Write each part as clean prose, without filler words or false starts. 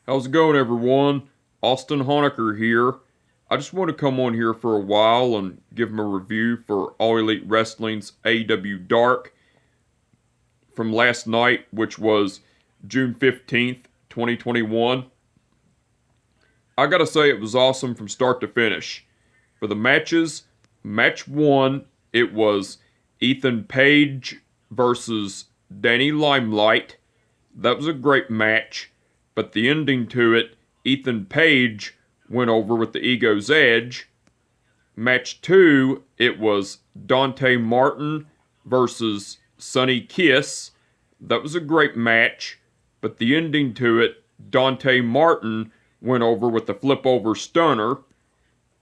How's it going, everyone? Austin Honecker here. I just want to come on here for a while and give him a review for All Elite Wrestling's AEW Dark from last night, which was June 15th, 2021. I gotta say, it was awesome from start to finish. For the matches, match one, it was Ethan Page versus Danny Limelight. That was a great match. But the ending to it, Ethan Page went over with the Ego's Edge. Match 2, it was Dante Martin versus Sonny Kiss. That was a great match. But the ending to it, Dante Martin went over with the flip over stunner.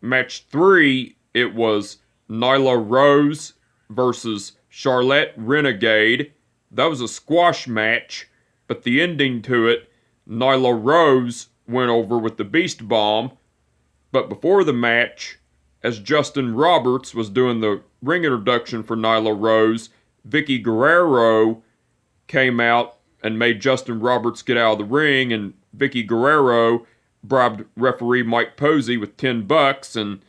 Match 3, it was Nyla Rose versus Charlotte Renegade. That was a squash match. But the ending to it, Nyla Rose went over with the Beast Bomb, but before the match, as Justin Roberts was doing the ring introduction for Nyla Rose, Vicky Guerrero came out and made Justin Roberts get out of the ring, and Vicky Guerrero bribed referee Mike Posey with $10, and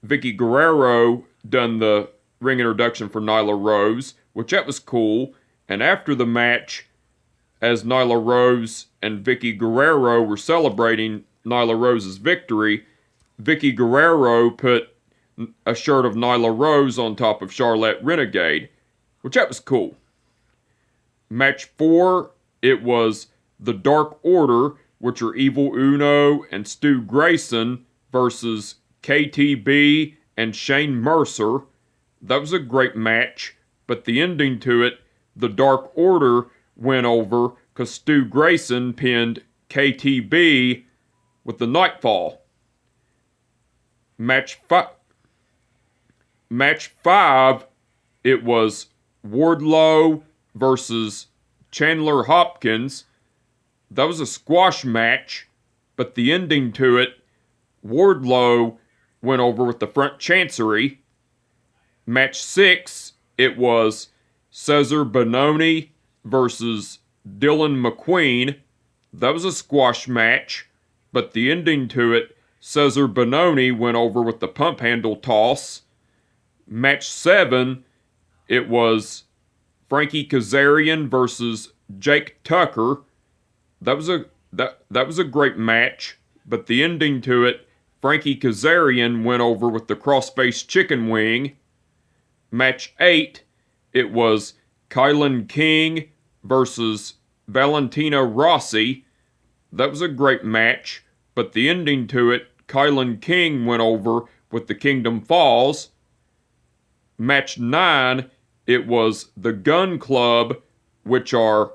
Vicky Guerrero done the ring introduction for Nyla Rose, which that was cool, and after the match, as Nyla Rose and Vicky Guerrero were celebrating Nyla Rose's victory, Vicky Guerrero put a shirt of Nyla Rose on top of Charlotte Renegade, which that was cool. Match 4, it was the Dark Order, which are Evil Uno and Stu Grayson versus KTB and Shane Mercer. That was a great match, but the ending to it, the Dark Order went over because Stu Grayson pinned KTB with the Nightfall. Match 5, it was Wardlow versus Chandler Hopkins. That was a squash match, but the ending to it, Wardlow went over with the front chancery. Match 6, it was Cesar Bononi versus Dylan McQueen. That was a squash match, but the ending to it, Cesar Bononi went over with the pump handle toss. Match 7, it was Frankie Kazarian versus Jake Tucker. That was a great match, but the ending to it, Frankie Kazarian went over with the crossface chicken wing. Match 8, it was Kylan King versus Valentina Rossi. That was a great match, but the ending to it, Kylan King went over with the Kingdom Falls. Match 9, it was the Gun Club, which are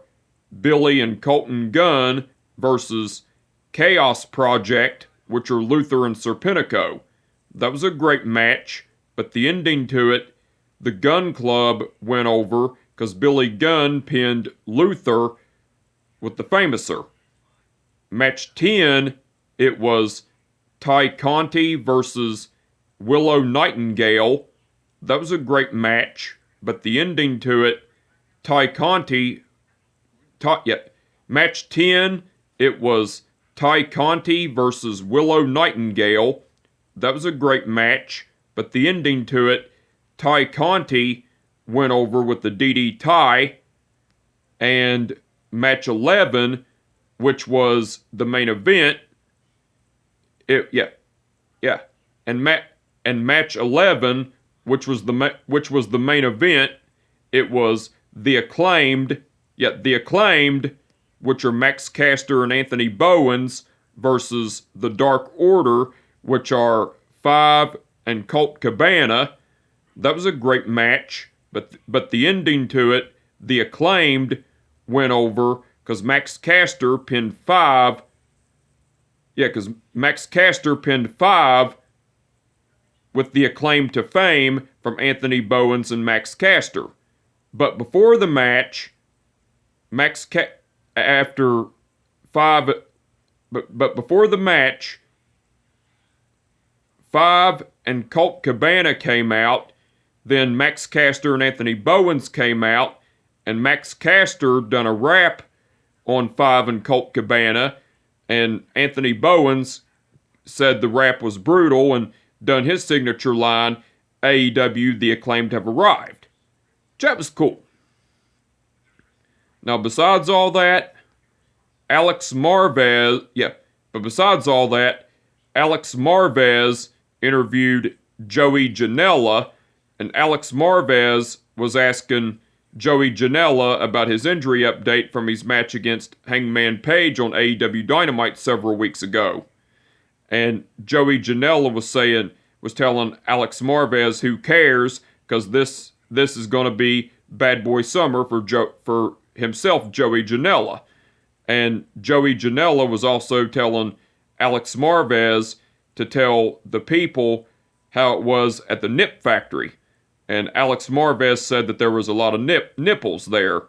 Billy and Colton Gunn versus Chaos Project, which are Luther and Serpentico. That was a great match, but the ending to it, the Gun Club went over because Billy Gunn pinned Luther with the Famouser. Match 10, it was Ty Conti versus Willow Nightingale. That was a great match, but the ending to it, Match 10, it was Ty Conti versus Willow Nightingale. That was a great match, but the ending to it, Ty Conti went over with the DDT. And match 11, which was the main event, and match 11, which was the main event, it was the Acclaimed, which are Max Caster and Anthony Bowens, versus the Dark Order, which are Five and Colt Cabana. That was a great match, but the ending to it, the Acclaimed went over because Max Caster pinned Five. Because Max Caster pinned Five with the Acclaim to Fame from Anthony Bowens and Max Caster. But before the match, after Five, but before the match, Five and Colt Cabana came out. Then Max Caster and Anthony Bowens came out, and Max Caster done a rap on Five and Colt Cabana. And Anthony Bowens said the rap was brutal and done his signature line, AEW, the Acclaimed have arrived. That was cool. Now, besides all that, Alex Marvez interviewed Joey Janela, and Alex Marvez was asking Joey Janela about his injury update from his match against Hangman Page on AEW Dynamite several weeks ago. And Joey Janela was telling Alex Marvez, who cares, because this is going to be Bad Boy Summer for himself, Joey Janela. And Joey Janela was also telling Alex Marvez to tell the people how it was at the Nip Factory. And Alex Marvez said that there was a lot of nipples there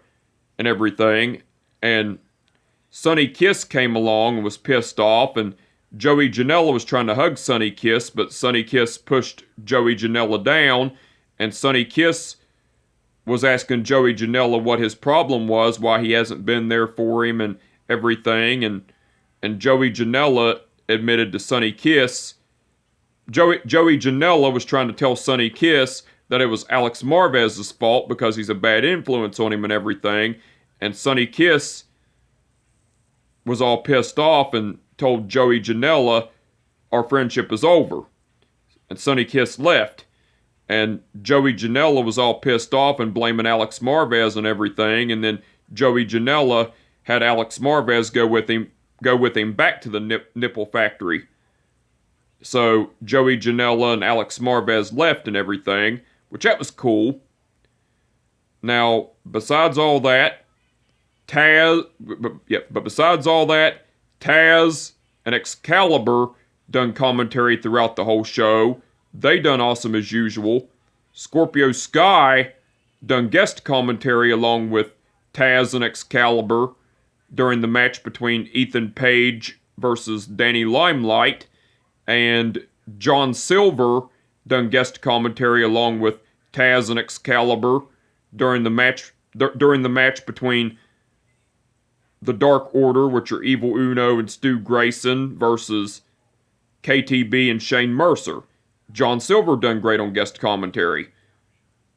and everything. And Sonny Kiss came along and was pissed off, and Joey Janela was trying to hug Sonny Kiss, but Sonny Kiss pushed Joey Janela down, and Sonny Kiss was asking Joey Janela what his problem was, why he hasn't been there for him and everything, and Joey Janela admitted to Sonny Kiss. Joey Janela was trying to tell Sonny Kiss that it was Alex Marvez's fault because he's a bad influence on him and everything, and Sonny Kiss was all pissed off and told Joey Janela, our friendship is over. And Sonny Kiss left. And Joey Janela was all pissed off and blaming Alex Marvez and everything, and then Joey Janela had Alex Marvez go with him back to the nipple factory. So Joey Janela and Alex Marvez left and everything, which that was cool. Now, besides all that, Taz and Excalibur done commentary throughout the whole show. They done awesome as usual. Scorpio Sky done guest commentary along with Taz and Excalibur during the match between Ethan Page versus Danny Limelight, and John Silver done guest commentary along with Taz and Excalibur during the match between the Dark Order, which are Evil Uno and Stu Grayson, versus KTB and Shane Mercer. John Silver done great on guest commentary.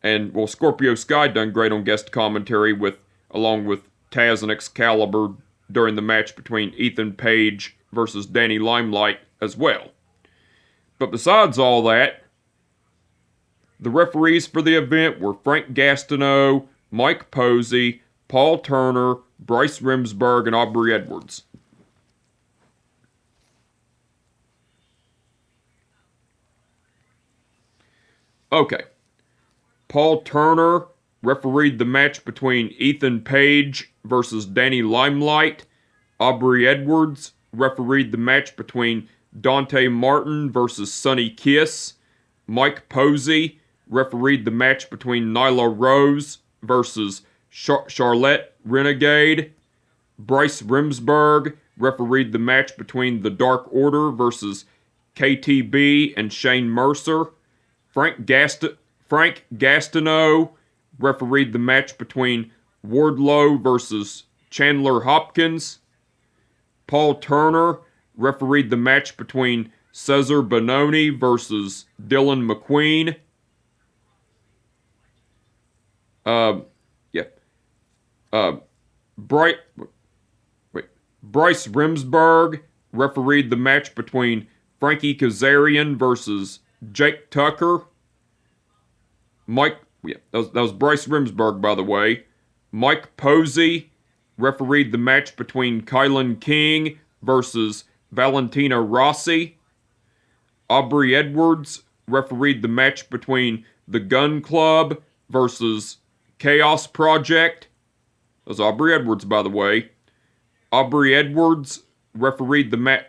And, well, Scorpio Sky done great on guest commentary along with Taz and Excalibur during the match between Ethan Page versus Danny Limelight as well. But besides all that, the referees for the event were Frank Gastineau, Mike Posey, Paul Turner, Bryce Remsburg, and Aubrey Edwards. Okay. Paul Turner refereed the match between Ethan Page versus Danny Limelight. Aubrey Edwards refereed the match between Dante Martin versus Sonny Kiss. Mike Posey refereed the match between Nyla Rose versus Charlotte Renegade. Bryce Remsburg refereed the match between the Dark Order versus KTB and Shane Mercer. Frank Gastineau refereed the match between Wardlow versus Chandler Hopkins. Paul Turner refereed the match between Cesar Bononi versus Dylan McQueen. Bryce Remsburg refereed the match between Frankie Kazarian versus Jake Tucker. That was Bryce Remsburg, by the way. Mike Posey refereed the match between Kylan King versus Valentina Rossi. Aubrey Edwards refereed the match between the Gun Club versus Chaos Project. That was Aubrey Edwards, by the way. Aubrey Edwards refereed the match.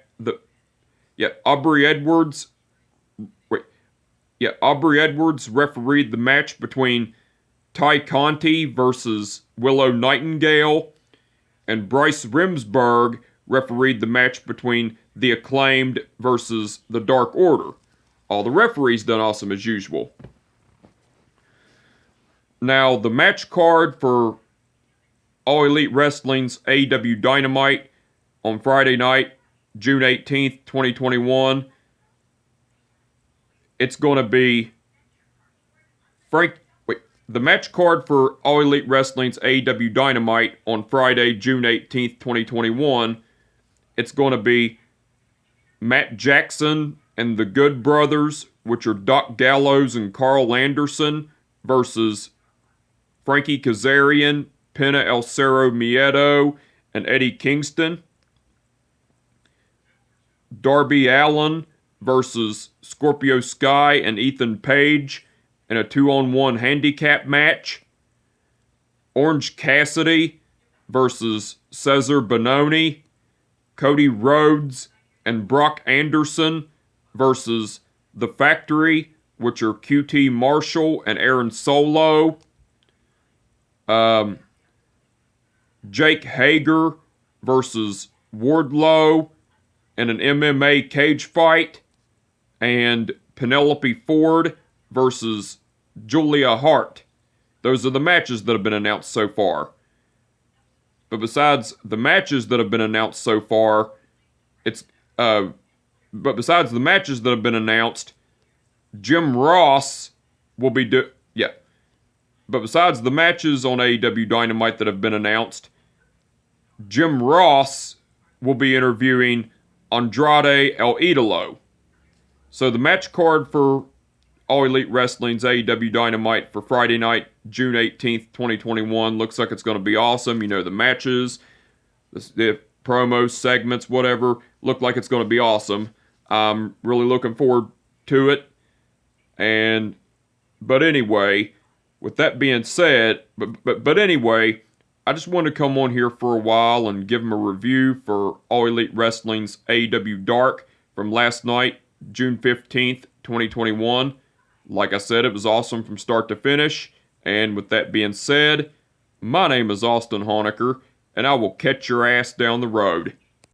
Aubrey Edwards refereed the match between Ty Conti versus Willow Nightingale, and Bryce Remsburg refereed the match between The Acclaimed versus the Dark Order. All the referees done awesome as usual. Now, the match card for All Elite Wrestling's AEW Dynamite on Friday night June 18th, 2021. It's going to be the match card for All Elite Wrestling's AEW Dynamite on Friday, June 18th, 2021. It's going to be Matt Jackson and the Good Brothers, which are Doc Gallows and Carl Anderson, versus Frankie Kazarian, Pena El Cerro Miedo, and Eddie Kingston. Darby Allin versus Scorpio Sky and Ethan Page in a 2-on-1 handicap match. Orange Cassidy versus Cesar Bononi. Cody Rhodes and Brock Anderson versus The Factory, which are QT Marshall and Aaron Solo. Jake Hager versus Wardlow in an MMA cage fight. And Penelope Ford versus Julia Hart. Those are the matches that have been announced so far. But besides the matches that have been announced so far, but besides the matches that have been announced, Jim Ross will be But besides the matches on AEW Dynamite that have been announced, Jim Ross will be interviewing Andrade El Idolo. So the match card for All Elite Wrestling's AEW Dynamite for Friday night, June 18th, 2021 looks like it's going to be awesome. You know, the matches, the promos, segments, whatever, look like it's going to be awesome. I'm really looking forward to it. But anyway, with that being said, but anyway, I just wanted to come on here for a while and give them a review for All Elite Wrestling's AEW Dark from last night, June 15th, 2021. Like I said, it was awesome from start to finish. And with that being said, my name is Austin Honecker, and I will catch your ass down the road.